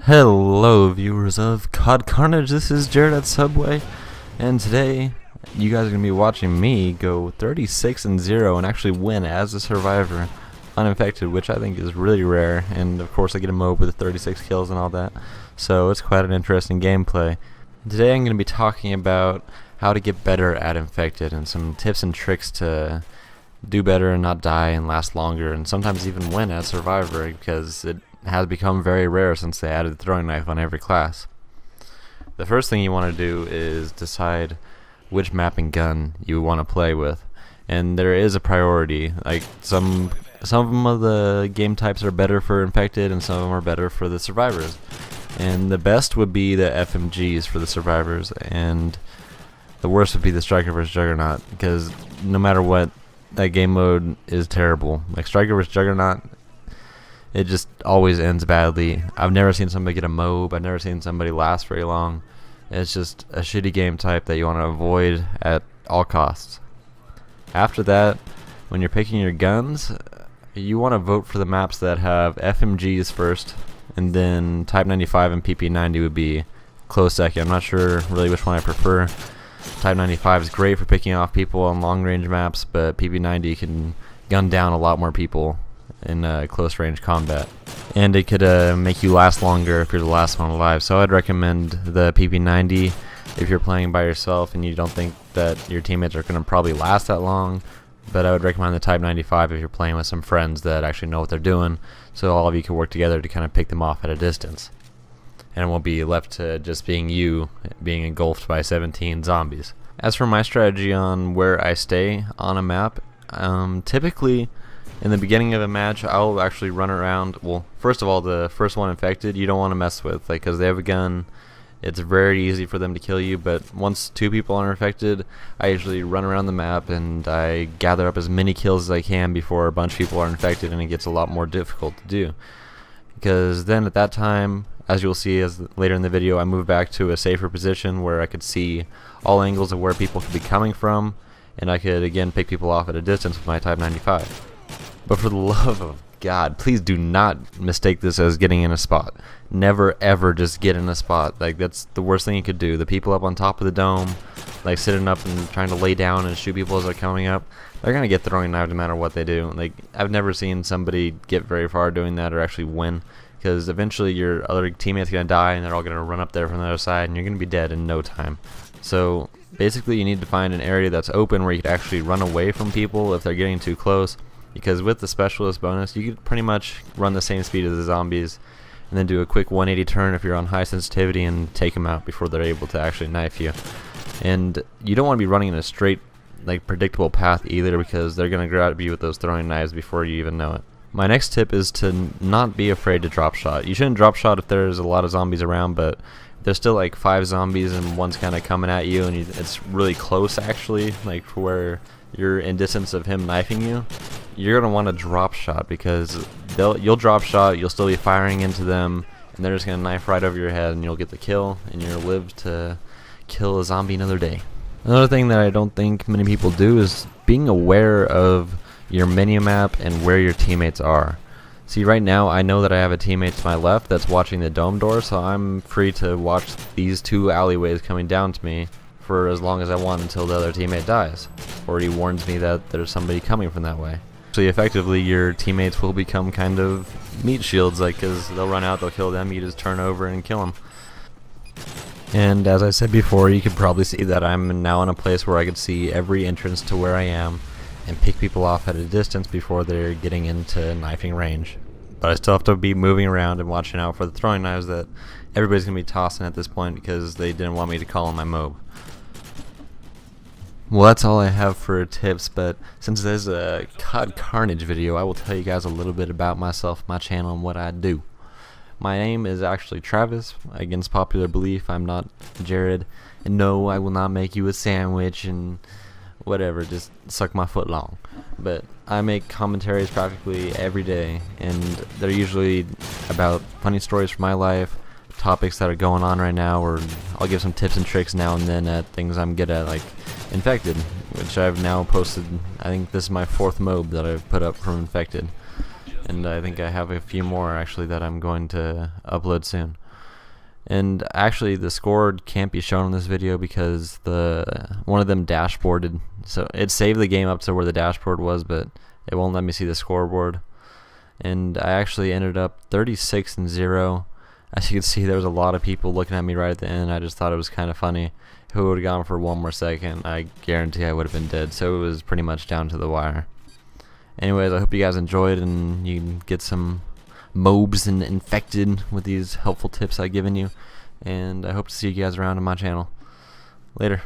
Hello viewers of Cod Karnage, this is Jared at Subway, and today you guys are going to be watching me go 36-0 and actually win as a survivor, uninfected, which I think is really rare, and of course I get a MOAB with 36 kills and all that, so it's quite an interesting gameplay. Today I'm going to be talking about how to get better at infected and some tips and tricks to do better and not die and last longer and sometimes even win as survivor, because it has become very rare since they added the throwing knife on every class. The first thing you want to do is decide which map and gun you want to play with, and there is a priority. Like some of the game types are better for infected and some of them are better for the survivors, and the best would be the FMGs for the survivors, and the worst would be the Striker vs Juggernaut, because no matter what, that game mode is terrible. Like Striker vs Juggernaut, it just always ends badly. I've never seen somebody get a MOAB. I've never seen somebody last very long. It's just a shitty game type that you want to avoid at all costs. After that, when you're picking your guns, you want to vote for the maps that have FMGs first, and then Type 95 and PP90 would be close second. I'm not sure really which one I prefer. Type 95 is great for picking off people on long range maps, but PP90 can gun down a lot more people in close range combat, and it could make you last longer if you're the last one alive. So I'd recommend the PP90 if you're playing by yourself and you don't think that your teammates are going to probably last that long, but I would recommend the Type 95 if you're playing with some friends that actually know what they're doing, so all of you can work together to kind of pick them off at a distance, and it won't be left to just being you being engulfed by 17 zombies. As for my strategy on where I stay on a map, typically in the beginning of a match, I'll actually run around. Well, first of all, the first one infected, you don't want to mess with, like, because they have a gun. It's very easy for them to kill you, but once two people are infected, I usually run around the map and I gather up as many kills as I can before a bunch of people are infected, and it gets a lot more difficult to do. Because then at that time, as you'll see later in the video, I move back to a safer position where I could see all angles of where people could be coming from, and I could again pick people off at a distance with my Type 95. But for the love of God, please do not mistake this as getting in a spot. Never ever just get in a spot. Like, that's the worst thing you could do. The people up on top of the dome, like sitting up and trying to lay down and shoot people as they're coming up, they're gonna get throwing knives no matter what they do. Like, I've never seen somebody get very far doing that or actually win, because eventually your other teammate's gonna die and they're all gonna run up there from the other side and you're gonna be dead in no time. So basically you need to find an area that's open where you could actually run away from people if they're getting too close, because with the specialist bonus you could pretty much run the same speed as the zombies and then do a quick 180 turn if you're on high sensitivity and take them out before they're able to actually knife you. And you don't want to be running in a straight, like, predictable path either, because they're going to grab you with those throwing knives before you even know it. My next tip is to not be afraid to drop shot. You shouldn't drop shot if there's a lot of zombies around, but there's still like 5 zombies and one's kind of coming at you and it's really close actually, like where you're in distance of him knifing you, you're going to want to drop shot, because you'll drop shot, you'll still be firing into them, and they're just going to knife right over your head and you'll get the kill and you'll live to kill a zombie another day. Another thing that I don't think many people do is being aware of your minimap and where your teammates are. See, right now I know that I have a teammate to my left that's watching the dome door, so I'm free to watch these 2 alleyways coming down to me for as long as I want until the other teammate dies, or he warns me that there's somebody coming from that way. So effectively your teammates will become kind of meat shields, like, because they'll run out, they'll kill them, you just turn over and kill them. And as I said before, you can probably see that I'm now in a place where I can see every entrance to where I am and pick people off at a distance before they're getting into knifing range. But I still have to be moving around and watching out for the throwing knives that everybody's going to be tossing at this point, because they didn't want me to call on my MOAB. Well, that's all I have for tips, but since there's a Cod Karnage video, I will tell you guys a little bit about myself, my channel, and what I do. My name is actually Travis. Against popular belief, I'm not Jared. And no, I will not make you a sandwich and whatever, just suck my foot long. But I make commentaries practically every day, and they're usually about funny stories from my life, topics that are going on right now, or I'll give some tips and tricks now and then at things I'm good at, like Infected, which I've now posted. I think this is my 4th MOAB that I've put up from Infected, and I think I have a few more actually that I'm going to upload soon. And actually the score can't be shown in this video because one of them dashboarded, so it saved the game up to where the dashboard was, but it won't let me see the scoreboard. And I actually ended up 36-0. As you can see, there was a lot of people looking at me right at the end. I just thought it was kind of funny. If it would have gone for one more second, I guarantee I would have been dead. So it was pretty much down to the wire. Anyways, I hope you guys enjoyed and you can get some MOABs and Infected with these helpful tips I've given you. And I hope to see you guys around on my channel. Later.